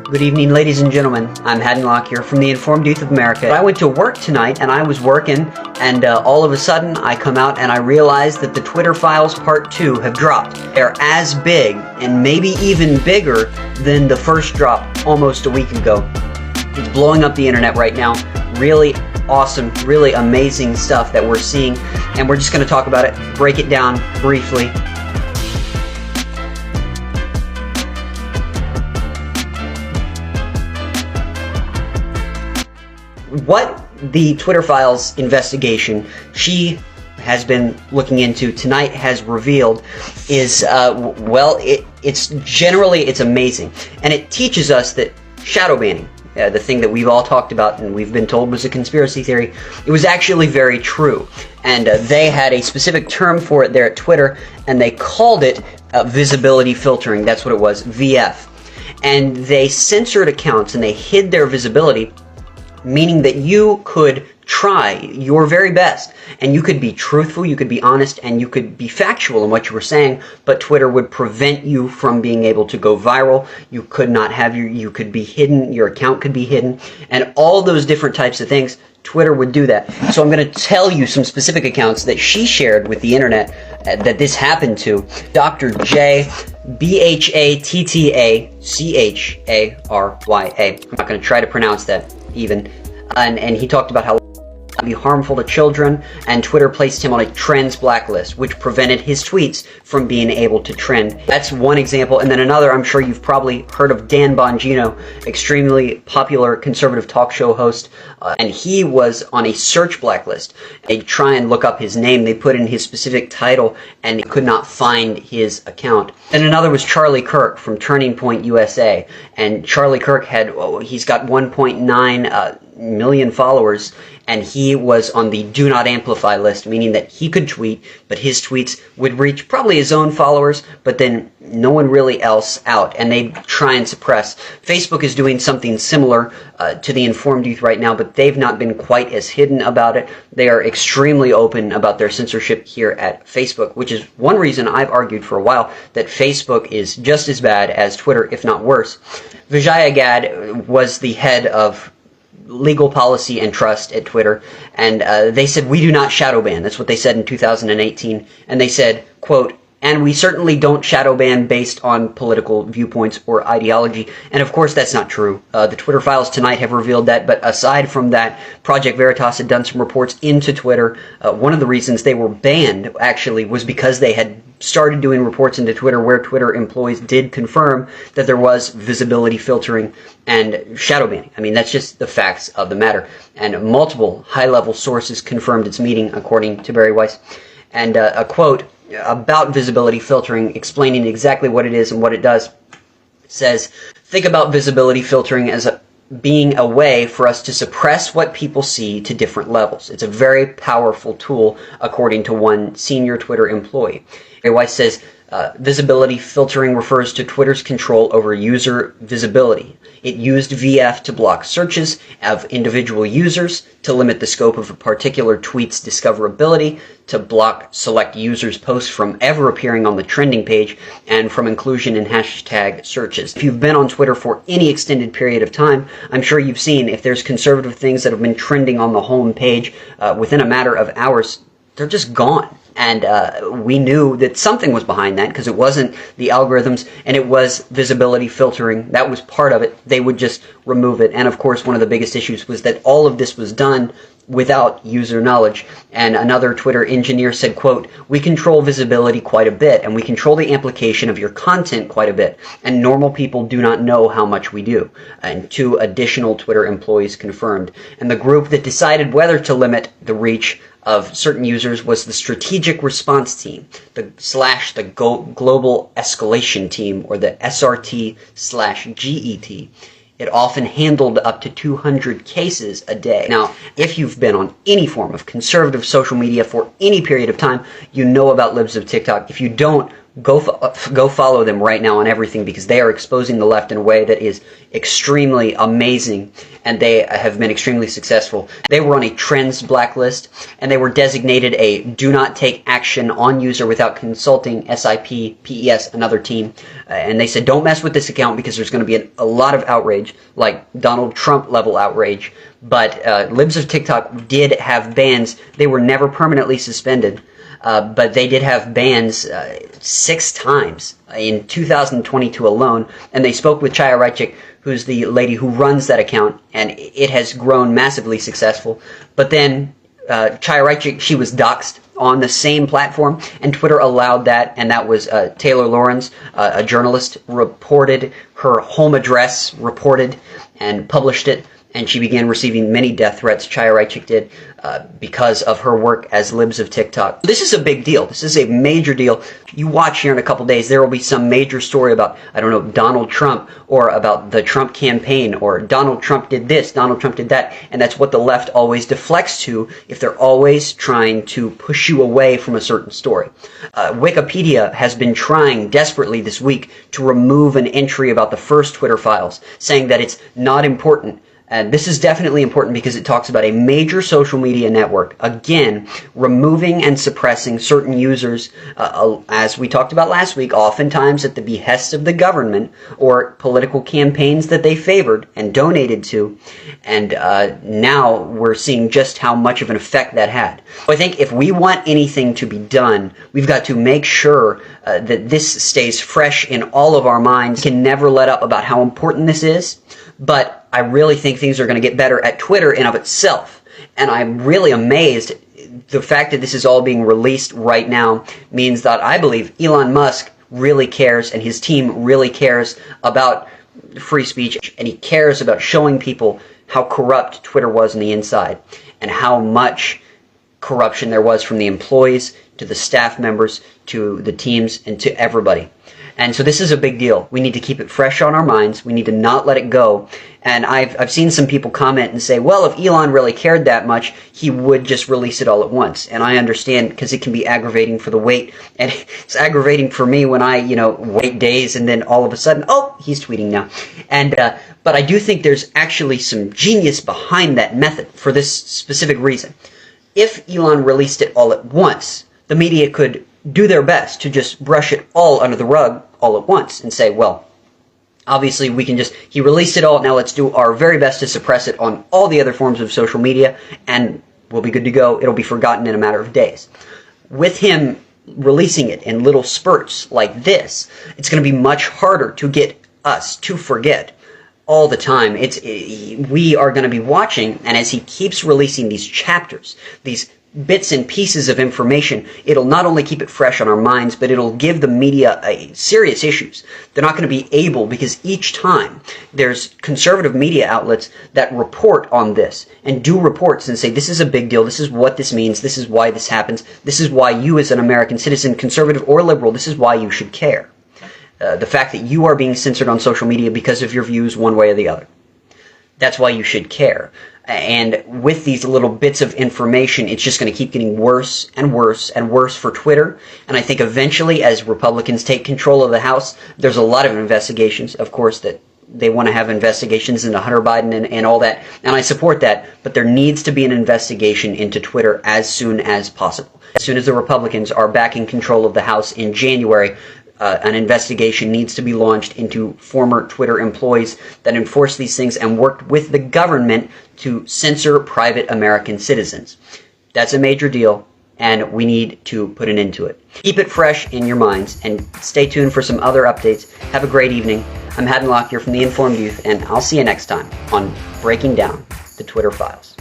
Good evening, ladies and gentlemen. I'm Haddenlock here from the Informed Youth of America. I went to work tonight, and I was working, and all of a sudden, I come out and I realize that the Twitter files Part 2 have dropped. They're as big, and maybe even bigger, than the first drop almost a week ago. It's blowing up the internet right now. Really awesome, really amazing stuff that we're seeing, and we're just going to talk about it, break it down briefly. What the Twitter Files investigation she has been looking into tonight has revealed is, it's amazing. And it teaches us that shadow banning, the thing that we've all talked about and we've been told was a conspiracy theory, it was actually very true. And they had a specific term for it there at Twitter, and they called it visibility filtering. That's what it was, VF. And they censored accounts and they hid their visibility, meaning that you could try your very best and you could be truthful, you could be honest, and you could be factual in what you were saying, but Twitter would prevent you from being able to go viral. You could not have you could be hidden, your account could be hidden, and all those different types of things. Twitter would do that. So I'm going to tell you some specific accounts that she shared with the internet that this happened to. Dr. J. Bhattacharyya. I'm not going to try to pronounce that even. And he talked about how it would be harmful to children, and Twitter placed him on a trends blacklist, which prevented his tweets from being able to trend. That's one example. And then another, I'm sure you've probably heard of Dan Bongino, extremely popular conservative talk show host, and he was on a search blacklist. They try and look up his name, they put in his specific title, and they could not find his account. And another was Charlie Kirk from Turning Point USA, and Charlie Kirk he's got 1.9 million followers, and he was on the do not amplify list, meaning that he could tweet, but his tweets would reach probably his own followers, but then no one really else out, and they try and suppress. Facebook is doing something similar to the Informed Youth right now, but they've not been quite as hidden about it. They are extremely open about their censorship here at Facebook, which is one reason I've argued for a while that Facebook is just as bad as Twitter, if not worse. Vijaya Gad was the head of legal policy and trust at Twitter, and they said, "We do not shadow ban." That's what they said in 2018, and they said, quote, "And we certainly don't shadow ban based on political viewpoints or ideology." And of course that's not true. The Twitter files tonight have revealed that, but aside from that, Project Veritas had done some reports into Twitter. One of the reasons they were banned actually was because they had started doing reports into Twitter where Twitter employees did confirm that there was visibility filtering and shadow banning. I mean, that's just the facts of the matter. And multiple high-level sources confirmed its meaning, according to Barry Weiss. And a quote about visibility filtering, explaining exactly what it is and what it does, says, "Think about visibility filtering as being a way for us to suppress what people see to different levels. It's a very powerful tool," according to one senior Twitter employee. Barry Weiss says, visibility filtering refers to Twitter's control over user visibility. It used VF to block searches of individual users, to limit the scope of a particular tweet's discoverability, to block select users' posts from ever appearing on the trending page, and from inclusion in hashtag searches. If you've been on Twitter for any extended period of time, I'm sure you've seen if there's conservative things that have been trending on the home page within a matter of hours, they're just gone. And we knew that something was behind that because it wasn't the algorithms and it was visibility filtering. That was part of it. They would just remove it. And of course, one of the biggest issues was that all of this was done without user knowledge. And another Twitter engineer said, quote, "We control visibility quite a bit, and we control the amplification of your content quite a bit, and normal people do not know how much we do." And two additional Twitter employees confirmed. And the group that decided whether to limit the reach of certain users was the Strategic Response Team, the Global Escalation Team, or the SRT/GET. It often handled up to 200 cases a day. Now, if you've been on any form of conservative social media for any period of time, you know about Libs of TikTok. If you don't, go follow them right now on everything, because they are exposing the left in a way that is extremely amazing, and they have been extremely successful. They were on a trends blacklist, and they were designated a do not take action on user without consulting SIP, PES, another team. And they said don't mess with this account because there's going to be a lot of outrage, like Donald Trump level outrage. But Libs of TikTok did have bans. They were never permanently suspended. But they did have bans 6 times in 2022 alone, and they spoke with Chaya Raichik, who's the lady who runs that account, and it has grown massively successful. But then Chaya Raichik, she was doxxed on the same platform, and Twitter allowed that, and that was Taylor Lawrence, a journalist, reported her home address, reported and published it, and she began receiving many death threats, Chaya Raichik did, because of her work as Libs of TikTok. This is a big deal. This is a major deal. You watch here in a couple days, there will be some major story about, I don't know, Donald Trump, or about the Trump campaign, or Donald Trump did this, Donald Trump did that, and that's what the left always deflects to if they're always trying to push you away from a certain story. Wikipedia has been trying desperately this week to remove an entry about the first Twitter files, saying that it's not important. And this is definitely important because it talks about a major social media network, again, removing and suppressing certain users, as we talked about last week, oftentimes at the behest of the government or political campaigns that they favored and donated to. And now we're seeing just how much of an effect that had. So I think if we want anything to be done, we've got to make sure that this stays fresh in all of our minds. We can never let up about how important this is, but I really think things are going to get better at Twitter in of itself. And I'm really amazed. The fact that this is all being released right now means that I believe Elon Musk really cares, and his team really cares about free speech, and he cares about showing people how corrupt Twitter was on the inside, and how much corruption there was from the employees to the staff members to the teams and to everybody. And so this is a big deal. We need to keep it fresh on our minds. We need to not let it go. And I've seen some people comment and say, well, if Elon really cared that much, he would just release it all at once. And I understand, because it can be aggravating for the wait. And it's aggravating for me when I, wait days and then all of a sudden, oh, he's tweeting now. And but I do think there's actually some genius behind that method for this specific reason. If Elon released it all at once, the media could do their best to just brush it all under the rug all at once and say, well, obviously he released it all, now let's do our very best to suppress it on all the other forms of social media, and we'll be good to go. It'll be forgotten in a matter of days. With him releasing it in little spurts like this, it's going to be much harder to get us to forget all the time. We are going to be watching, and as he keeps releasing these chapters, these bits and pieces of information, it'll not only keep it fresh on our minds, but it'll give the media serious issues. They're not going to be able, because each time there's conservative media outlets that report on this and do reports and say, this is a big deal, this is what this means, this is why this happens, this is why you as an American citizen, conservative or liberal, this is why you should care. The fact that you are being censored on social media because of your views one way or the other. That's why you should care. And with these little bits of information, it's just going to keep getting worse and worse and worse for Twitter. And I think eventually, as Republicans take control of the House, there's a lot of investigations, of course, that they want to have investigations into Hunter Biden and all that. And I support that. But there needs to be an investigation into Twitter as soon as possible. As soon as the Republicans are back in control of the House in January, an investigation needs to be launched into former Twitter employees that enforce these things and worked with the government to censor private American citizens. That's a major deal, and we need to put an end to it. Keep it fresh in your minds, and stay tuned for some other updates. Have a great evening. I'm Haddon Lockyer from The Informed Youth, and I'll see you next time on Breaking Down the Twitter Files.